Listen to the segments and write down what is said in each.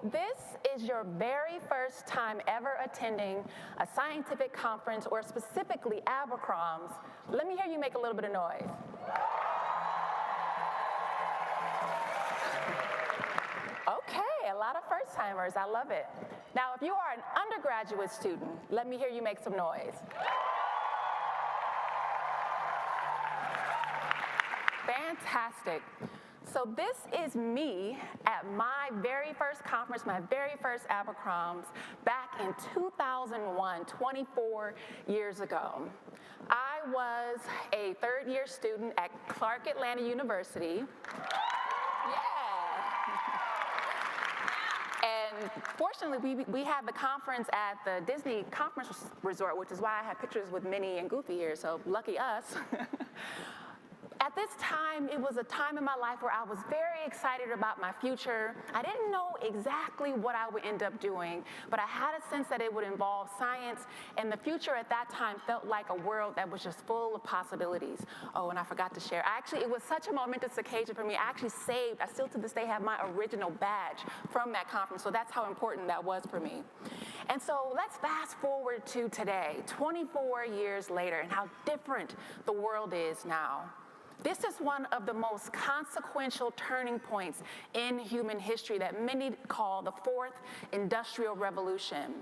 If this is your very first time ever attending a scientific conference, or specifically ABRCMS, let me hear you make a little bit of noise. Okay, a lot of first-timers, I love it. Now, if you are an undergraduate student, let me hear you make some noise. Fantastic. So this is me at my very first conference, my very first ABRCMS, back in 2001, 24 years ago. I was a third-year student at Clark Atlanta University. And fortunately, we had the conference at the Disney Conference Resort, which is why I have pictures with Minnie and Goofy here, so lucky us. At this time, it was a time in my life where I was very excited about my future. I didn't know exactly what I would end up doing, but I had a sense that it would involve science, and the future at that time felt like a world that was just full of possibilities. Oh, and I forgot to share. It was such a momentous occasion for me. I actually saved, I still to this day have my original badge from that conference, so that's how important that was for me. And so let's fast forward to today, 24 years later, and how different the world is now. This is one of the most consequential turning points in human history that many call the Fourth Industrial Revolution.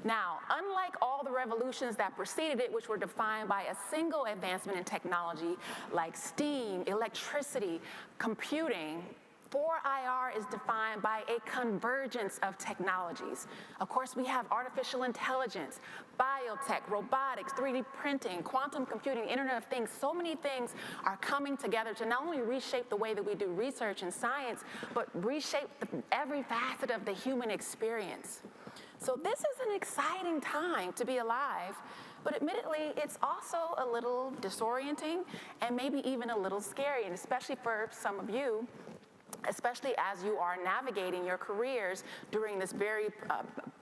Now, unlike all the revolutions that preceded it, which were defined by a single advancement in technology like steam, electricity, computing, 4IR is defined by a convergence of technologies. Of course, we have artificial intelligence, biotech, robotics, 3D printing, quantum computing, Internet of Things. So many things are coming together to not only reshape the way that we do research and science, but reshape every facet of the human experience. So this is an exciting time to be alive, but admittedly, it's also a little disorienting and maybe even a little scary, and especially for some of you, especially as you are navigating your careers during this very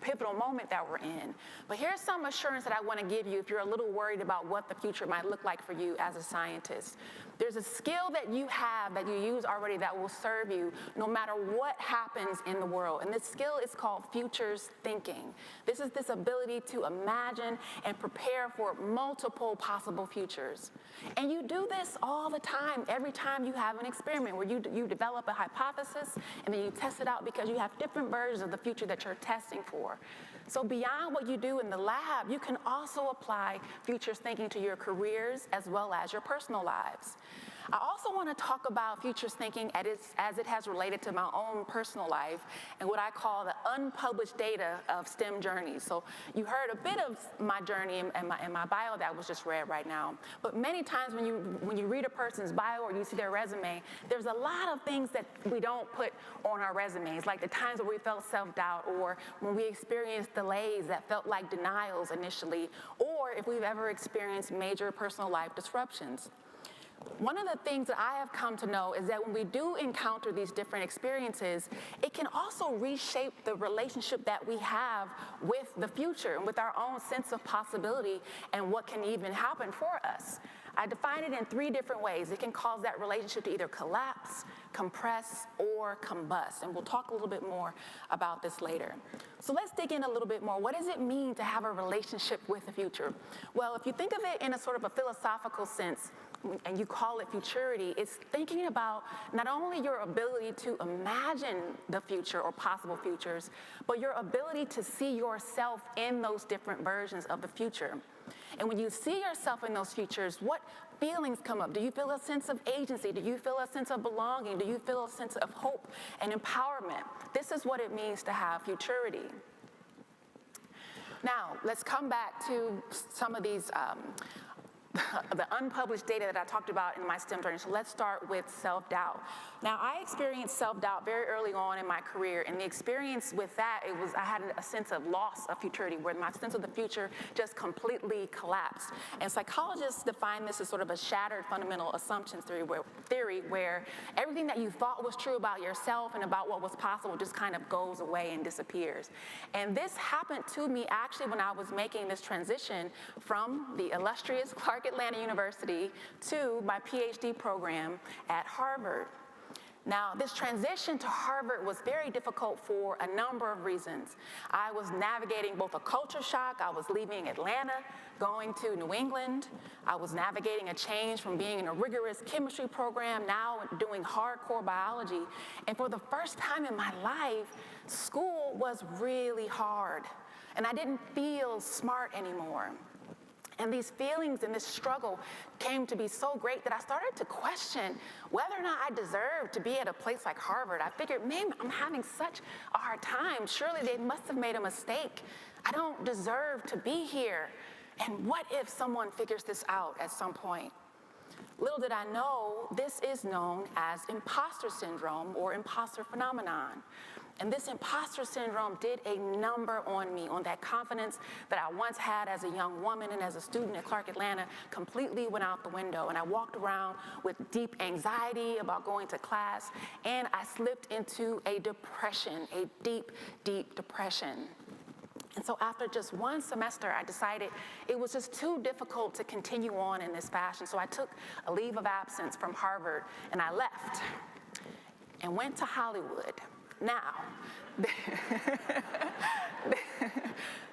pivotal moment that we're in. But here's some assurance that I want to give you if you're a little worried about what the future might look like for you as a scientist. There's a skill that you have that you use already that will serve you no matter what happens in the world. And this skill is called futures thinking. This is this ability to imagine and prepare for multiple possible futures. And you do this all the time, every time you have an experiment where you develop a hypothesis and then you test it out because you have different versions of the future that you're testing for. So beyond what you do in the lab, you can also apply futures thinking to your careers as well as your personal lives. I also want to talk about futures thinking as it has related to my own personal life and what I call the unpublished data of STEM journeys. So you heard a bit of my journey in my bio that was just read right now. But many times when you read a person's bio or you see their resume, there's a lot of things that we don't put on our resumes, like the times where we felt self-doubt, or when we experienced delays that felt like denials initially, or if we've ever experienced major personal life disruptions. One of the things that I have come to know is that when we do encounter these different experiences, it can also reshape the relationship that we have with the future and with our own sense of possibility and what can even happen for us. I define it in 3 different ways. It can cause that relationship to either collapse, compress, or combust. And we'll talk a little bit more about this later. So let's dig in a little bit more. What does it mean to have a relationship with the future? Well, if you think of it in a sort of a philosophical sense, and you call it futurity, it's thinking about not only your ability to imagine the future or possible futures, but your ability to see yourself in those different versions of the future. And when you see yourself in those futures, what feelings come up? Do you feel a sense of agency? Do you feel a sense of belonging? Do you feel a sense of hope and empowerment? This is what it means to have futurity. Now, let's come back to some of these the unpublished data that I talked about in my STEM journey. So let's start with self-doubt. Now, I experienced self-doubt very early on in my career, and the experience with that, I had a sense of loss of futurity, where my sense of the future just completely collapsed. And psychologists define this as sort of a shattered fundamental assumptions theory where everything that you thought was true about yourself and about what was possible just kind of goes away and disappears. And this happened to me actually when I was making this transition from the illustrious Clark Atlanta University to my PhD program at Harvard. Now, this transition to Harvard was very difficult for a number of reasons. I was navigating both a culture shock. I was leaving Atlanta, going to New England. I was navigating a change from being in a rigorous chemistry program, now doing hardcore biology. And for the first time in my life, school was really hard. And I didn't feel smart anymore. And these feelings and this struggle came to be so great that I started to question whether or not I deserved to be at a place like Harvard. I figured, man, I'm having such a hard time. Surely they must have made a mistake. I don't deserve to be here. And what if someone figures this out at some point? Little did I know, this is known as imposter syndrome or imposter phenomenon. And this imposter syndrome did a number on me, on that confidence that I once had as a young woman and as a student at Clark Atlanta completely went out the window. And I walked around with deep anxiety about going to class, and I slipped into a depression, a deep, deep depression. And so after just one semester, I decided it was just too difficult to continue on in this fashion. So I took a leave of absence from Harvard, and I left and went to Hollywood. Now,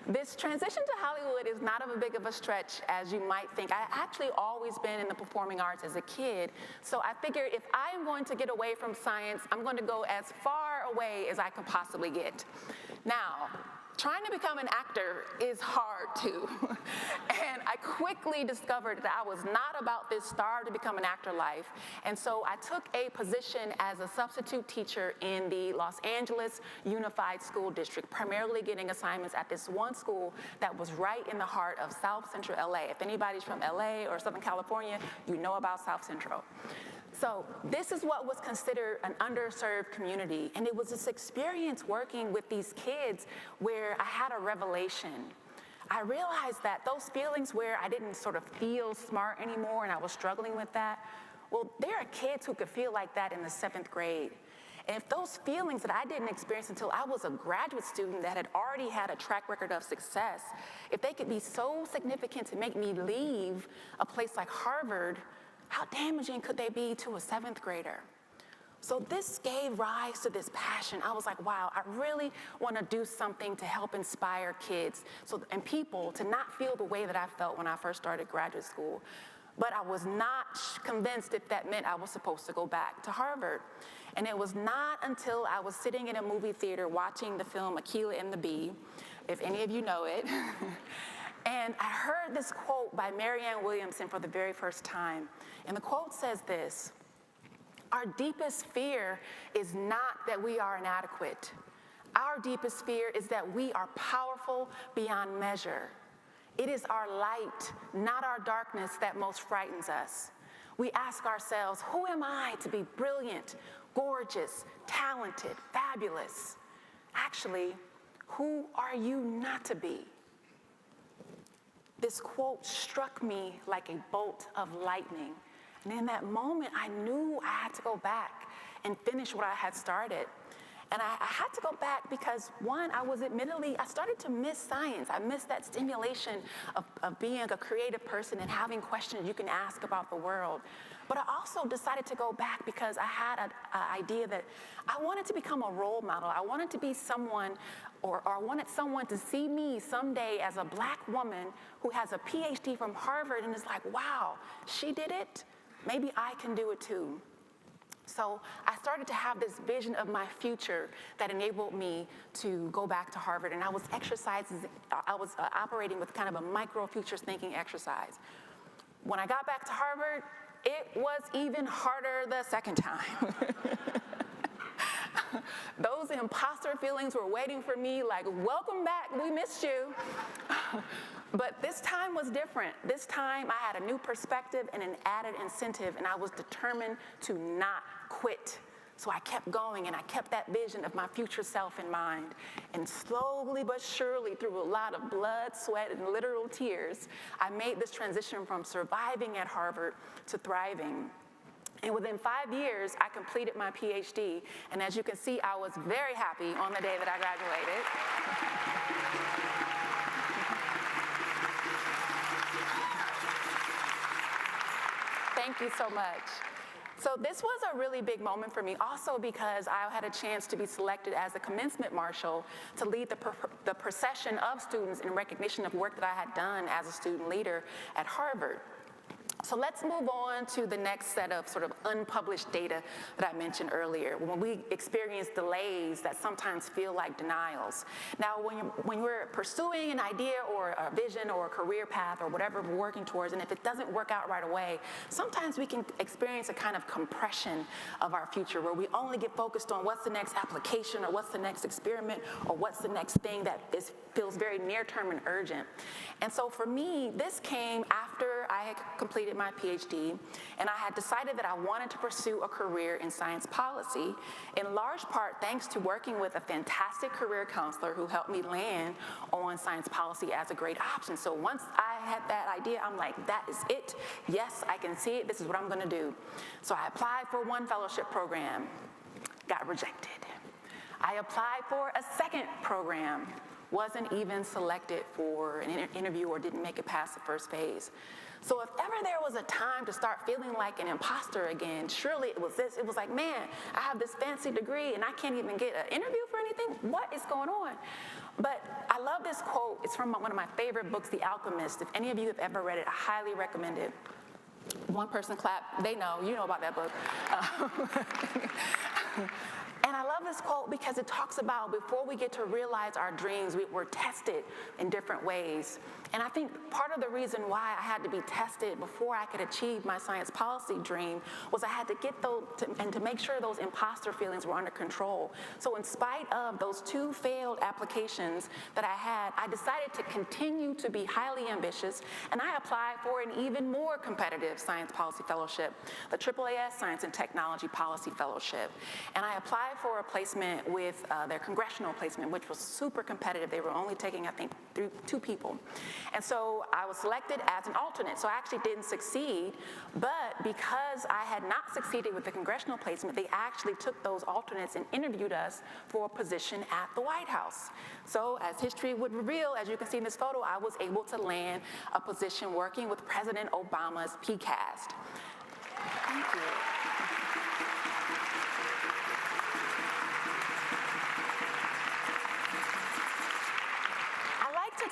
this transition to Hollywood is not as big of a stretch as you might think. I actually always been in the performing arts as a kid, so I figured if I am going to get away from science, I'm going to go as far away as I can possibly get. Now, trying to become an actor is hard too. And I quickly discovered that I was not about this starve to become an actor life. And so I took a position as a substitute teacher in the Los Angeles Unified School District, primarily getting assignments at this one school that was right in the heart of South Central LA. If anybody's from LA or Southern California, you know about South Central. So this is what was considered an underserved community, and it was this experience working with these kids where I had a revelation. I realized that those feelings where I didn't sort of feel smart anymore and I was struggling with that, well, there are kids who could feel like that in the 7th grade. And if those feelings that I didn't experience until I was a graduate student that had already had a track record of success, if they could be so significant to make me leave a place like Harvard, how damaging could they be to a 7th grader? So this gave rise to this passion. I was like, wow, I really want to do something to help inspire kids and people to not feel the way that I felt when I first started graduate school. But I was not convinced if that meant I was supposed to go back to Harvard. And it was not until I was sitting in a movie theater watching the film Akeelah and the Bee, if any of you know it, and I heard this quote by Marianne Williamson for the very first time. And the quote says this: "Our deepest fear is not that we are inadequate. Our deepest fear is that we are powerful beyond measure. It is our light, not our darkness, that most frightens us. We ask ourselves, who am I to be brilliant, gorgeous, talented, fabulous? Actually, who are you not to be?" This quote struck me like a bolt of lightning. And in that moment, I knew I had to go back and finish what I had started. And I had to go back because, one, I started to miss science. I missed that stimulation of being a creative person and having questions you can ask about the world. But I also decided to go back because I had an idea that I wanted to become a role model. I wanted to be someone, or I wanted someone to see me someday as a Black woman who has a PhD from Harvard and is like, wow, she did it. Maybe I can do it too. So I started to have this vision of my future that enabled me to go back to Harvard. And I was operating with kind of a micro futures thinking exercise. When I got back to Harvard, it was even harder the second time. Those imposter feelings were waiting for me like, welcome back, we missed you. But this time was different. This time I had a new perspective and an added incentive, and I was determined to not quit. So I kept going, and I kept that vision of my future self in mind. And slowly but surely, through a lot of blood, sweat, and literal tears, I made this transition from surviving at Harvard to thriving. And within 5 years, I completed my PhD. And as you can see, I was very happy on the day that I graduated. Thank you so much. So this was a really big moment for me, also because I had a chance to be selected as a commencement marshal to lead the procession of students in recognition of work that I had done as a student leader at Harvard. So let's move on to the next set of sort of unpublished data that I mentioned earlier, when we experience delays that sometimes feel like denials. Now, when we're pursuing an idea or a vision or a career path or whatever we're working towards, and if it doesn't work out right away, sometimes we can experience a kind of compression of our future where we only get focused on what's the next application or what's the next experiment or what's the next thing that feels very near-term and urgent. And so for me, this came after I had completed my PhD, and I had decided that I wanted to pursue a career in science policy, in large part thanks to working with a fantastic career counselor who helped me land on science policy as a great option. So once I had that idea, I'm like, that is it. Yes, I can see it. This is what I'm going to do. So I applied for one fellowship program, got rejected. I applied for a second program, wasn't even selected for an interview or didn't make it past the first phase. So if ever there was a time to start feeling like an imposter again, surely it was this. It was like, man, I have this fancy degree and I can't even get an interview for anything? What is going on? But I love this quote. It's from one of my favorite books, The Alchemist. If any of you have ever read it, I highly recommend it. One person clap, they know, you know about that book. And I love this quote because it talks about before we get to realize our dreams, we're tested in different ways. And I think part of the reason why I had to be tested before I could achieve my science policy dream was I had to get those, and to make sure those imposter feelings were under control. So in spite of those 2 failed applications that I had, I decided to continue to be highly ambitious, and I applied for an even more competitive science policy fellowship, the AAAS Science and Technology Policy Fellowship. And I applied for a placement with their congressional placement, which was super competitive. They were only taking, I think, 2 people. And so I was selected as an alternate. So I actually didn't succeed, but because I had not succeeded with the congressional placement, they actually took those alternates and interviewed us for a position at the White House. So as history would reveal, as you can see in this photo, I was able to land a position working with President Obama's PCAST. Thank you.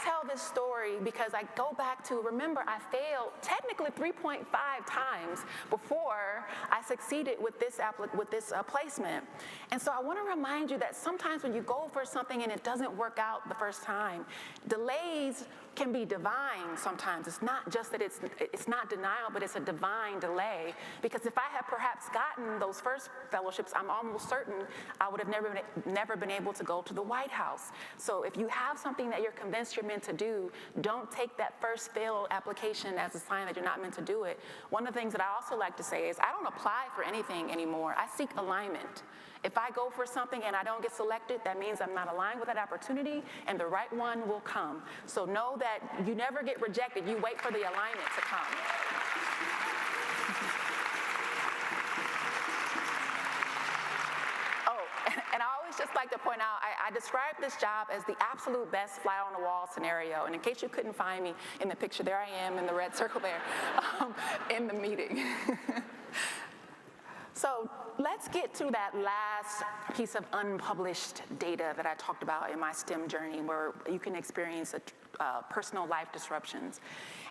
Tell this story because I go back to, remember, I failed technically 3.5 times before I succeeded with this placement. And so I want to remind you that sometimes when you go for something and it doesn't work out the first time, delays can be divine sometimes. It's not just that it's not denial, but it's a divine delay. Because if I had perhaps gotten those first fellowships, I'm almost certain I would have never been able to go to the White House. So if you have something that you're convinced you're meant to do, don't take that first failed application as a sign that you're not meant to do it. One of the things that I also like to say is I don't apply for anything anymore. I seek alignment. If I go for something and I don't get selected, that means I'm not aligned with that opportunity, and the right one will come. So know that you never get rejected. You wait for the alignment to come. And I always just like to point out, I describe this job as the absolute best fly-on-the-wall scenario. And in case you couldn't find me in the picture, there I am in the red circle there in the meeting. So let's get to that last piece of unpublished data that I talked about in my STEM journey, where you can experience personal life disruptions.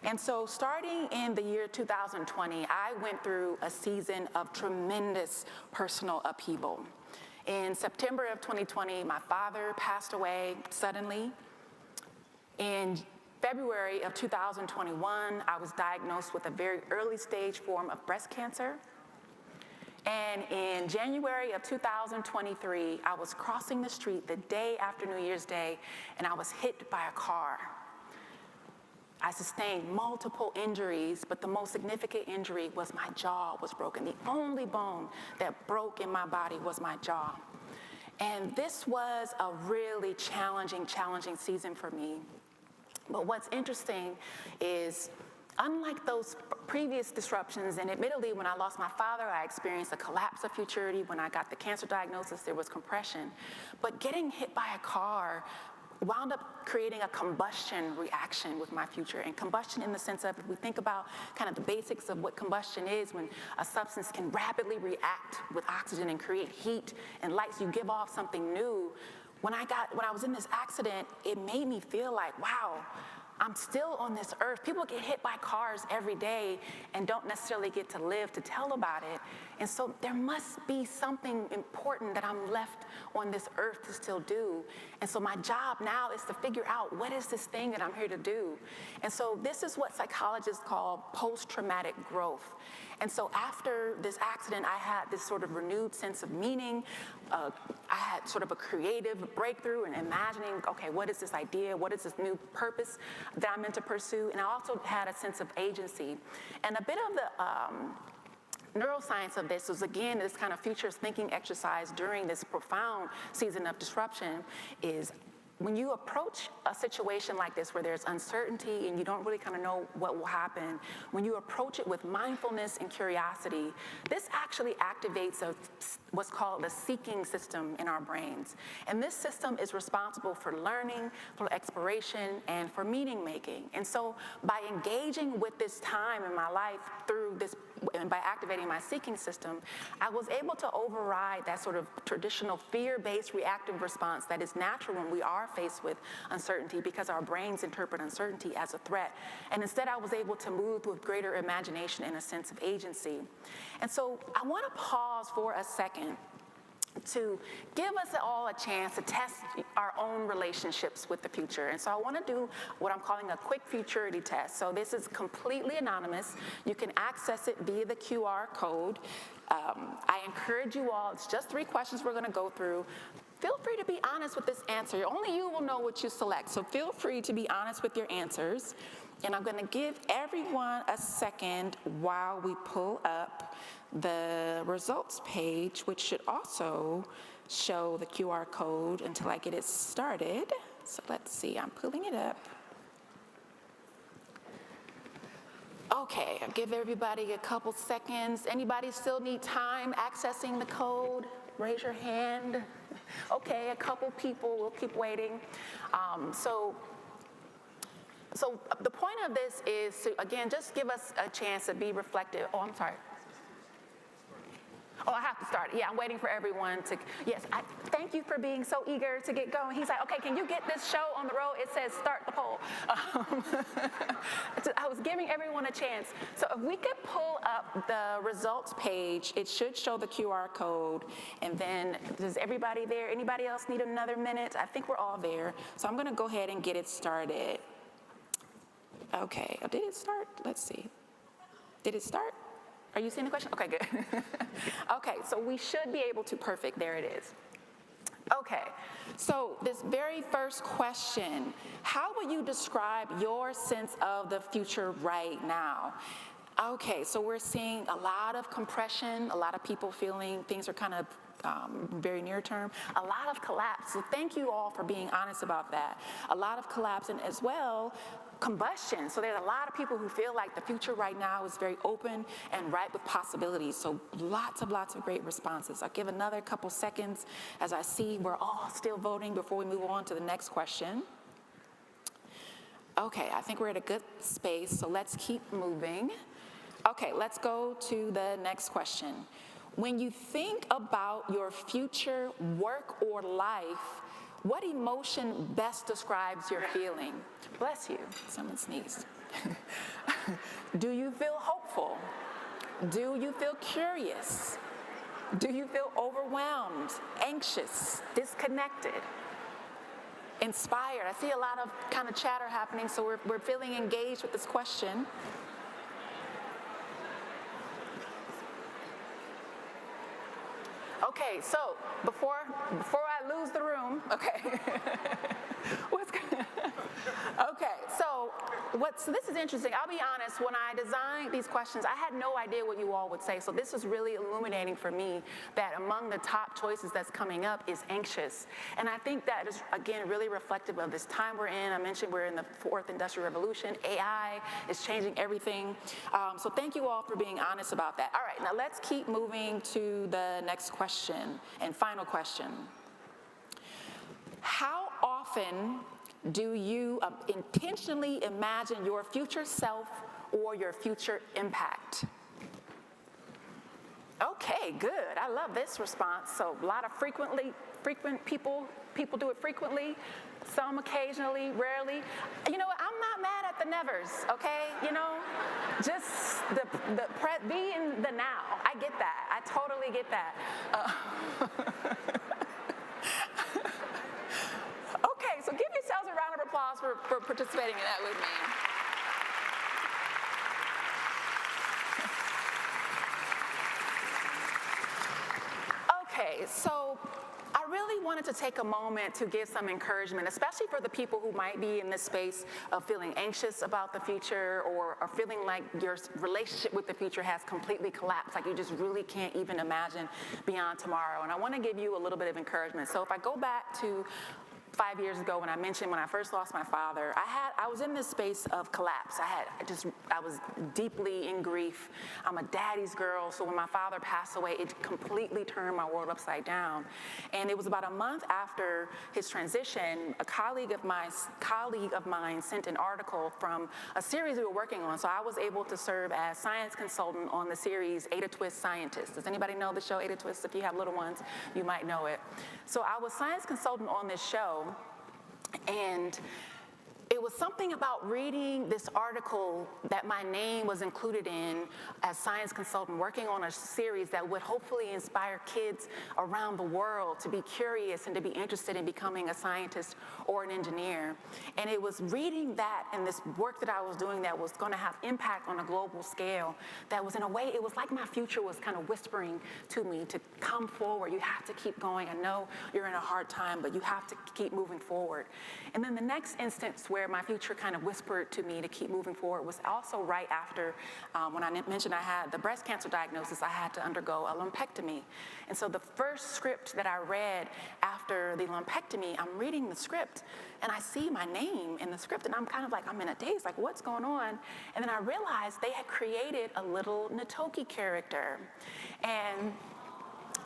And so starting in the year 2020, I went through a season of tremendous personal upheaval. In September of 2020, my father passed away suddenly. In February of 2021, I was diagnosed with a very early stage form of breast cancer. And in January of 2023, I was crossing the street the day after New Year's Day, and I was hit by a car. I sustained multiple injuries, but the most significant injury was my jaw was broken. The only bone that broke in my body was my jaw. And this was a really challenging season for me. But what's interesting is, unlike those previous disruptions, and admittedly, when I lost my father, I experienced a collapse of futurity. When I got the cancer diagnosis, there was compression. But getting hit by a car wound up creating a combustion reaction with my future. And combustion in the sense of, if we think about kind of the basics of what combustion is, when a substance can rapidly react with oxygen and create heat and light, so you give off something new. When I was in this accident, it made me feel like, wow, I'm still on this earth. People get hit by cars every day and don't necessarily get to live to tell about it. And so there must be something important that I'm left on this earth to still do. And so my job now is to figure out, what is this thing that I'm here to do? And so this is what psychologists call post-traumatic growth. And so after this accident, I had this sort of renewed sense of meaning. I had sort of a creative breakthrough in imagining, okay, what is this idea? What is this new purpose that I'm meant to pursue? And I also had a sense of agency. And a bit of the neuroscience of this was, again, this kind of futures thinking exercise during this profound season of disruption is, when you approach a situation like this where there's uncertainty and you don't really kind of know what will happen, when you approach it with mindfulness and curiosity, this actually activates what's called the seeking system in our brains. And this system is responsible for learning, for exploration, and for meaning making. And so by engaging with this time in my life through this, and by activating my seeking system, I was able to override that sort of traditional fear-based reactive response that is natural when we are faced with uncertainty, because our brains interpret uncertainty as a threat. And instead, I was able to move with greater imagination and a sense of agency. And so I want to pause for a second to give us all a chance to test our own relationships with the future. And so I want to do what I'm calling a quick futurity test. So this is completely anonymous. You can access it via the QR code. I encourage you all, it's just 3 questions we're going to go through. Feel free to be honest with this answer. Only you will know what you select, so feel free to be honest with your answers. And I'm going to give everyone a second while we pull up the results page, which should also show the QR code until I get it started. So let's see, I'm pulling it up. Okay, I'll give everybody a couple seconds. Anybody still need time accessing the code? Raise your hand. Okay, a couple people, we'll keep waiting. So the point of this is to, again, just give us a chance to be reflective. Oh, I'm sorry. Oh, I have to start. Yeah, I'm waiting for everyone to, yes, thank you for being so eager to get going. He's like, okay, can you get this show on the road? It says start the poll. I was giving everyone a chance. So if we could pull up the results page, it should show the QR code. And then, does everybody there, anybody else need another minute? I think we're all there. So I'm gonna go ahead and get it started. Okay, did it start? Let's see. Did it start? Are you seeing the question? Okay, good. Okay, so we should be able to, perfect, there it is. Okay, so this very first question, how would you describe your sense of the future right now? Okay, so we're seeing a lot of compression, a lot of people feeling things are kind of very near term, a lot of collapse. So thank you all for being honest about that. A lot of collapse, and as well, combustion. So there's a lot of people who feel like the future right now is very open and ripe with possibilities. So lots of great responses. I'll give another couple seconds as I see we're all still voting before we move on to the next question. Okay, I think we're at a good space, so let's keep moving. Okay, let's go to the next question. When you think about your future work or life, what emotion best describes your feeling? Bless you, someone sneezed. Do you feel hopeful? Do you feel curious? Do you feel overwhelmed, anxious, disconnected, inspired? I see a lot of kind of chatter happening, so we're feeling engaged with this question. Okay, so before I lose the room, okay. What's good? Okay, so this is interesting. I'll be honest, when I designed these questions, I had no idea what you all would say. So this was really illuminating for me that among the top choices that's coming up is anxious. And I think that is, again, really reflective of this time we're in. I mentioned we're in the 4th Industrial Revolution. AI is changing everything. So thank you all for being honest about that. All right, now let's keep moving to the next question and final question. How often often do you intentionally imagine your future self or your future impact? Okay, good. I love this response. So a lot of frequent people do it frequently, some occasionally, rarely. You know what, I'm not mad at the nevers, okay? You know, just be in the now. I get that. I totally get that. Okay, so give yourselves a round of applause for participating in that with me. Okay, so I really wanted to take a moment to give some encouragement, especially for the people who might be in this space of feeling anxious about the future or feeling like your relationship with the future has completely collapsed, like you just really can't even imagine beyond tomorrow. And I want to give you a little bit of encouragement. So if I go back to 5 years ago when I mentioned when I first lost my father, I was in this space of collapse. I was deeply in grief. I'm a daddy's girl, so when my father passed away, it completely turned my world upside down. And it was about a month after his transition, a colleague of mine sent an article from a series we were working on. So I was able to serve as science consultant on the series Ada Twist Scientist. Does anybody know the show Ada Twist? If you have little ones, you might know it. So I was science consultant on this show, and it was something about reading this article that my name was included in as science consultant working on a series that would hopefully inspire kids around the world to be curious and to be interested in becoming a scientist or an engineer. And it was reading that and this work that I was doing that was going to have impact on a global scale that was, in a way, it was like my future was kind of whispering to me to come forward. You have to keep going. I know you're in a hard time, but you have to keep moving forward. And then the next instance where my future kind of whispered to me to keep moving forward was also right after, when I mentioned I had the breast cancer diagnosis, I had to undergo a lumpectomy. And so the first script that I read after the lumpectomy, I'm reading the script and I see my name in the script and I'm kind of like, I'm in a daze, like what's going on? And then I realized they had created a little Knatokie character. And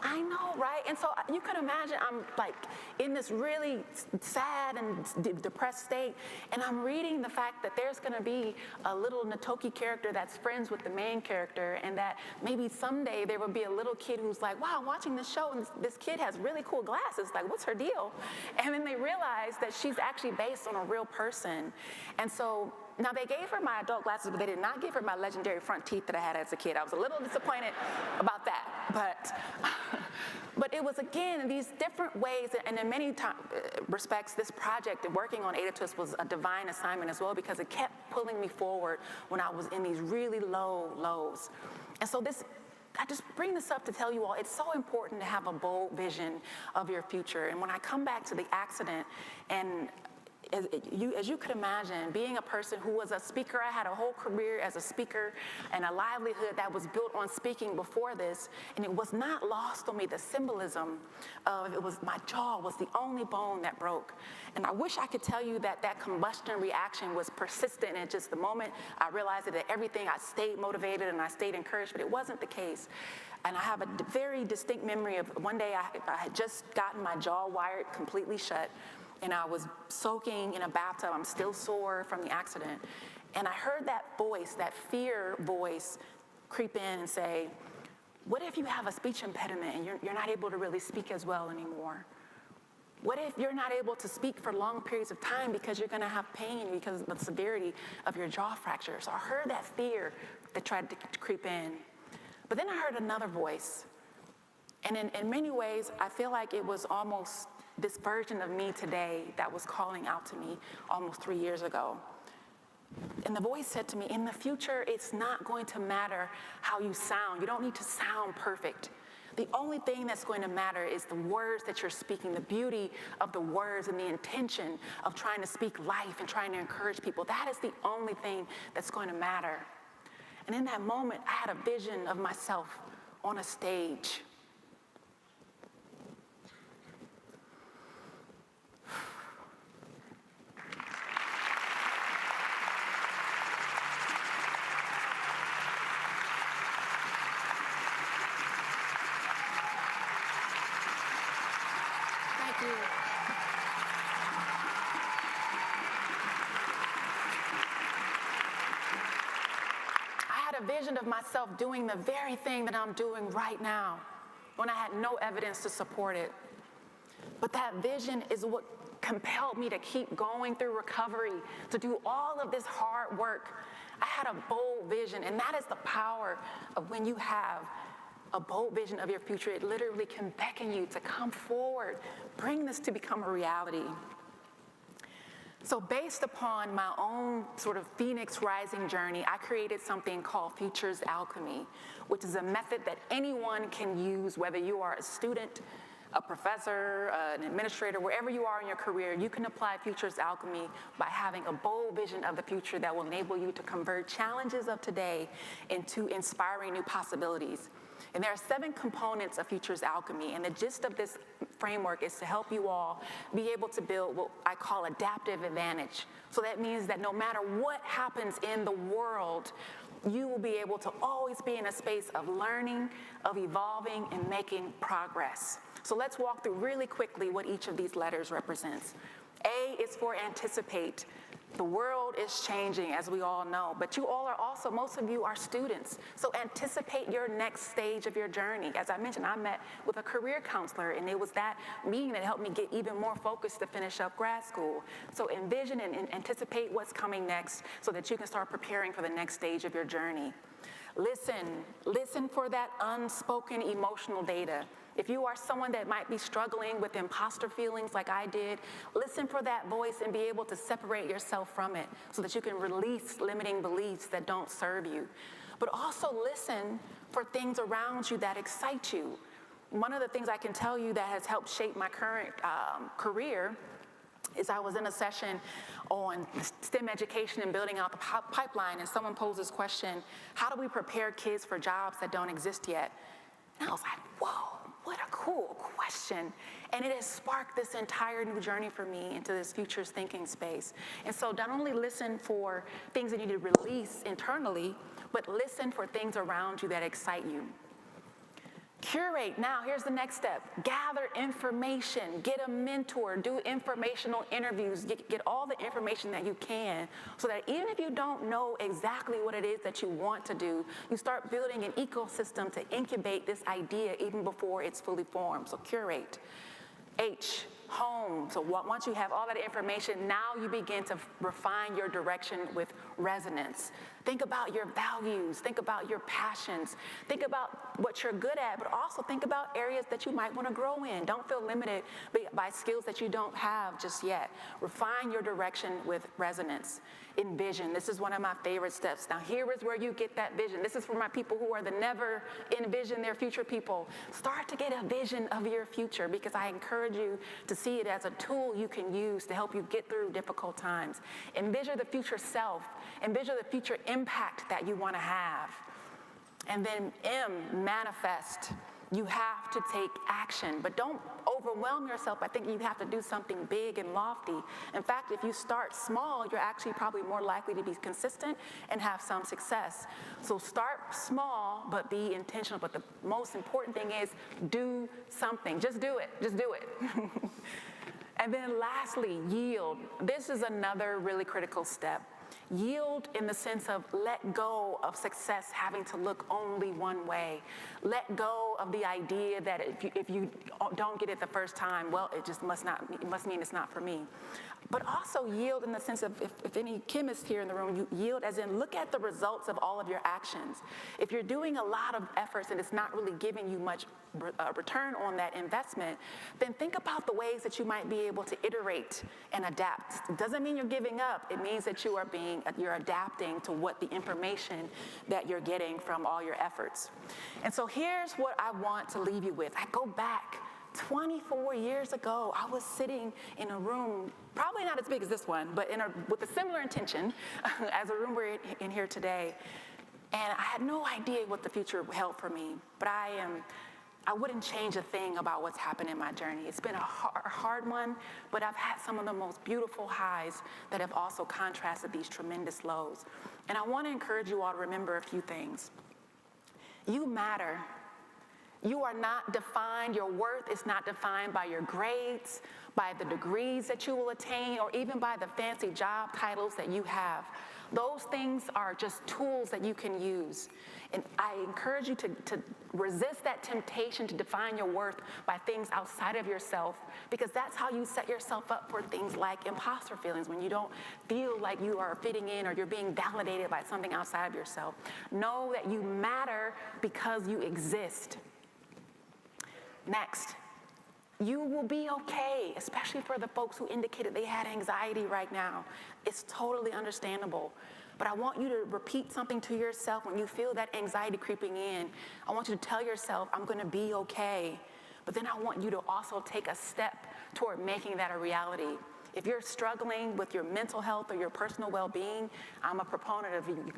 I know, right? And so you can imagine I'm like in this really sad and depressed state, and I'm reading the fact that there's gonna be a little Knatokie character that's friends with the main character, and that maybe someday there will be a little kid who's like, wow, I'm watching this show, and this kid has really cool glasses, like what's her deal? And then they realize that she's actually based on a real person. And so now, they gave her my adult glasses, but they did not give her my legendary front teeth that I had as a kid. I was a little disappointed about that. But it was, again, these different ways, and in many respects, this project and working on Ada Twist was a divine assignment as well, because it kept pulling me forward when I was in these really low lows. And so I just bring this up to tell you all, it's so important to have a bold vision of your future. And when I come back to the accident, and as you could imagine, being a person who was a speaker, I had a whole career as a speaker and a livelihood that was built on speaking before this, and it was not lost on me, the symbolism of it was my jaw was the only bone that broke. And I wish I could tell you that that combustion reaction was persistent, and just the moment I realized that everything, I stayed motivated and I stayed encouraged, but it wasn't the case. And I have a very distinct memory of one day I had just gotten my jaw wired completely shut, and I was soaking in a bathtub. I'm still sore from the accident. And I heard that voice, that fear voice, creep in and say, what if you have a speech impediment and you're not able to really speak as well anymore? What if you're not able to speak for long periods of time because you're gonna have pain because of the severity of your jaw fracture? So I heard that fear that tried to creep in. But then I heard another voice. And in many ways, I feel like it was almost this version of me today that was calling out to me almost 3 years ago. And the voice said to me, in the future, it's not going to matter how you sound. You don't need to sound perfect. The only thing that's going to matter is the words that you're speaking, the beauty of the words and the intention of trying to speak life and trying to encourage people. That is the only thing that's going to matter. And in that moment, I had a vision of myself on a stage. a vision of myself doing the very thing that I'm doing right now when I had no evidence to support it. But that vision is what compelled me to keep going through recovery, to do all of this hard work. I had a bold vision, and that is the power of when you have a bold vision of your future. It literally can beckon you to come forward, bring this to become a reality. So based upon my own sort of Phoenix rising journey, I created something called Futures ALCHEMY, which is a method that anyone can use, whether you are a student, a professor, an administrator, wherever you are in your career. You can apply Futures ALCHEMY by having a bold vision of the future that will enable you to convert challenges of today into inspiring new possibilities. And there are 7 components of Futures ALCHEMY, and the gist of this framework is to help you all be able to build what I call adaptive advantage. So that means that no matter what happens in the world, you will be able to always be in a space of learning, of evolving, and making progress. So let's walk through really quickly what each of these letters represents. A is for anticipate. The world is changing, as we all know, but you all are also, most of you are students, so anticipate your next stage of your journey. As I mentioned, I met with a career counselor, and it was that meeting that helped me get even more focused to finish up grad school. So envision and anticipate what's coming next so that you can start preparing for the next stage of your journey. Listen for that unspoken emotional data. If you are someone that might be struggling with imposter feelings like I did, listen for that voice and be able to separate yourself from it so that you can release limiting beliefs that don't serve you. But also listen for things around you that excite you. One of the things I can tell you that has helped shape my current career is I was in a session on STEM education and building out the pipeline, and someone posed this question: how do we prepare kids for jobs that don't exist yet? And I was like, whoa, what a cool question. And it has sparked this entire new journey for me into this futures thinking space. And so not only listen for things that you need to release internally, but listen for things around you that excite you. Curate. Now, here's the next step. Gather information, get a mentor, do informational interviews, get all the information that you can so that even if you don't know exactly what it is that you want to do, you start building an ecosystem to incubate this idea even before it's fully formed. So curate. H, home. So once you have all that information, now you begin to refine your direction with resonance. Think about your values, think about your passions, think about what you're good at, but also think about areas that you might want to grow in. Don't feel limited by skills that you don't have just yet. Refine your direction with resonance. Envision. This is one of my favorite steps. Now here is where you get that vision. This is for my people who are the never envision their future people. Start to get a vision of your future, because I encourage you to see it as a tool you can use to help you get through difficult times. Envision the future self. Envision the future impact that you want to have. And then M, manifest. You have to take action, but don't overwhelm yourself. I think you have to do something big and lofty. In fact, if you start small, you're actually probably more likely to be consistent and have some success. So start small, but be intentional. But the most important thing is do something. Just do it. Just do it. And then lastly, yield. This is another really critical step. Yield in the sense of let go of success having to look only one way. Let go of the idea that if you don't get it the first time, well, it must mean it's not for me. But also yield in the sense of, if any chemists here in the room, you yield as in look at the results of all of your actions. If you're doing a lot of efforts and it's not really giving you much return on that investment, then think about the ways that you might be able to iterate and adapt. It doesn't mean you're giving up. It means that you're adapting to what the information that you're getting from all your efforts. And so here's what I want to leave you with. I go back 24 years ago, I was sitting in a room, probably not as big as this one, but with a similar intention as the room we're in here today. And I had no idea what the future held for me, but I wouldn't change a thing about what's happened in my journey. It's been a hard one, but I've had some of the most beautiful highs that have also contrasted these tremendous lows. And I want to encourage you all to remember a few things. You matter. You are not defined, your worth is not defined by your grades, by the degrees that you will attain, or even by the fancy job titles that you have. Those things are just tools that you can use. And I encourage you to resist that temptation to define your worth by things outside of yourself, because that's how you set yourself up for things like imposter feelings, when you don't feel like you are fitting in or you're being validated by something outside of yourself. Know that you matter because you exist. Next, you will be okay, especially for the folks who indicated they had anxiety right now. It's totally understandable. But I want you to repeat something to yourself when you feel that anxiety creeping in. I want you to tell yourself, I'm going to be okay. But then I want you to also take a step toward making that a reality. If you're struggling with your mental health or your personal well-being, I'm a proponent of you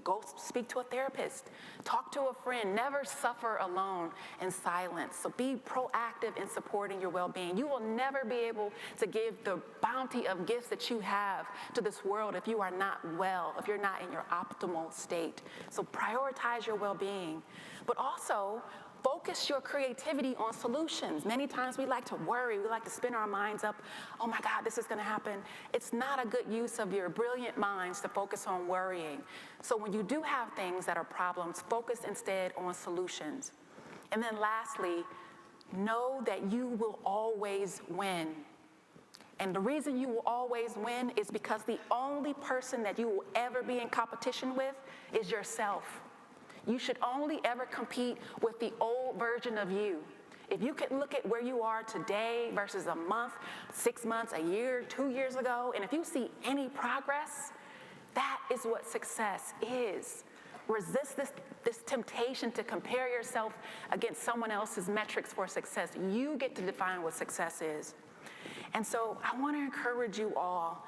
go speak to a therapist, talk to a friend, never suffer alone in silence. So be proactive in supporting your well-being. You will never be able to give the bounty of gifts that you have to this world if you are not well, if you're not in your optimal state. So prioritize your well-being, but also focus your creativity on solutions. Many times we like to worry, we like to spin our minds up, oh my God, this is gonna happen. It's not a good use of your brilliant minds to focus on worrying. So when you do have things that are problems, focus instead on solutions. And then lastly, know that you will always win. And the reason you will always win is because the only person that you will ever be in competition with is yourself. You should only ever compete with the old version of you. If you could look at where you are today versus a month, 6 months, a year, 2 years ago, and if you see any progress, that is what success is. Resist this temptation to compare yourself against someone else's metrics for success. You get to define what success is. And so I want to encourage you all,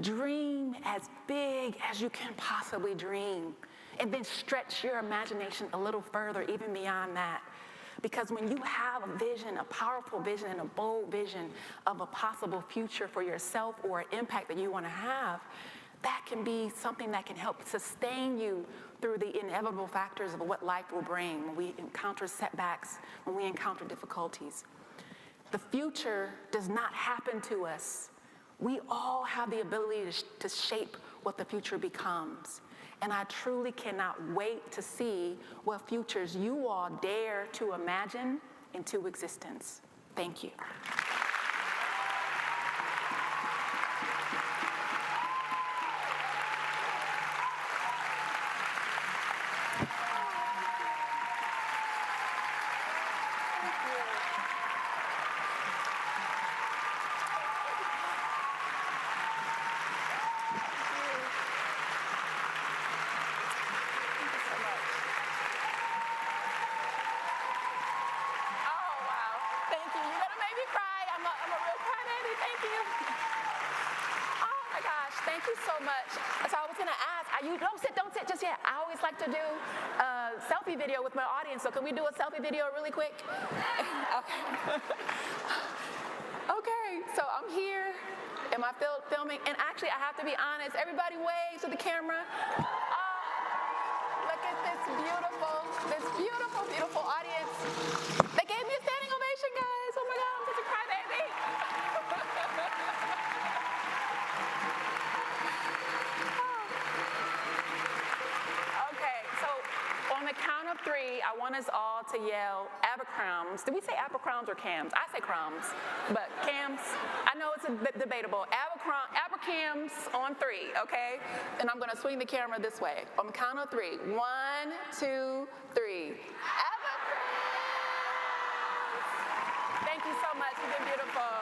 dream as big as you can possibly dream. And then stretch your imagination a little further, even beyond that. Because when you have a vision, a powerful vision and a bold vision of a possible future for yourself or an impact that you want to have, that can be something that can help sustain you through the inevitable factors of what life will bring when we encounter setbacks, when we encounter difficulties. The future does not happen to us. We all have the ability to shape what the future becomes. And I truly cannot wait to see what futures you all dare to imagine into existence. Thank you. Thank you so much. So I was going to ask, don't sit just yet. I always like to do a selfie video with my audience. So can we do a selfie video really quick? Okay. Okay, so I'm here. Am I filming? And actually, I have to be honest. Everybody wave to the camera. Look at this beautiful, beautiful audience. They gave me a standing ovation, guys. Oh my God, I'm such a crybaby. On the count of 3, I want us all to yell ABRCMS. Did we say ABRCMS or CAMS? I say crumbs, but CAMS, I know it's debatable. ABRCMS on 3, okay? And I'm gonna swing the camera this way. On the count of 3, 1, 2, 3. ABRCMS! Thank you so much, you've been beautiful.